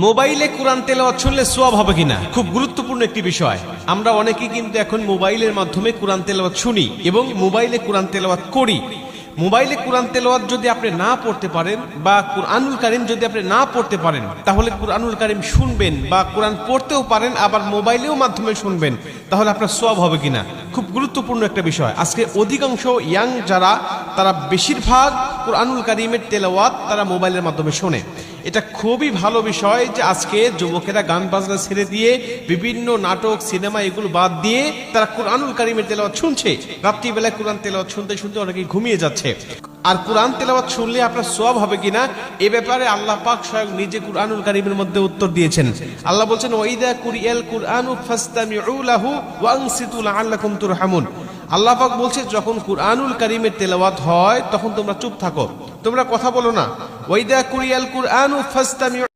মোবাইলে কোরআন তেলাওয়াত শুনলে সওয়াব হবে কিনা খুব গুরুত্বপূর্ণ একটি বিষয়। আমরা অনেকেই কিন্তু এখন মোবাইলের মাধ্যমে কোরআন তেলাওয়াত শুনি এবং মোবাইলে কোরআন তেলাওয়াত করি। মোবাইলে কোরআন তেলাওয়াত যদি আপনি না পড়তে পারেন বা কুরআনুল কারীম যদি আপনি না পড়তে পারেন, তাহলে কুরআনুল কারীম শুনবেন বা কোরআন পড়তেও পারেন, আবার মোবাইলেও মাধ্যমে শুনবেন, তাহলে আপনার সওয়াব হবে কিনা খুব গুরুত্বপূর্ণ একটা বিষয়। আজকে অধিকাংশ ইয়াং যারা, তারা বেশিরভাগ কুরআনুল কারীমের তেলাওয়াত তারা মোবাইলের মাধ্যমে শোনে। এটা খুবই ভালো বিষয় যে আজকে যুবকেরা গান বাজনা ছেড়ে দিয়ে বিভিন্ন নাটক সিনেমা এগুলো বাদ দিয়ে তারা কুরআনুল কারীমের তেলাওয়াত শুনছে। রাত্রিবেলায় কোরআন তেলাওয়াত শুনতে শুনতে অনেকে ঘুমিয়ে যাচ্ছে। আর কোরআন তেলাওয়াত শুনলে আপনার সওয়াব হবে কিনা এ ব্যাপারে আল্লাহ পাক স্বয়ং নিজে কুরআনুল কারীমের মধ্যে উত্তর দিয়েছেন। আল্লাহ বলছেন, ওয়াইদা কুরিয়াল কুরআনু ফাসতামিউ লাহু ওয়া আনসিতু লাআল্লাকুম তুরহামুন। আল্লাহ পাক বলছে, যখন কুরআনুল কারীমের তেলাওয়াত হয় তখন তোমরা চুপ থাকো, তোমরা কথা বলো না। ওয়াইদা কুরিয়াল কুরআনু ফাসতামিউ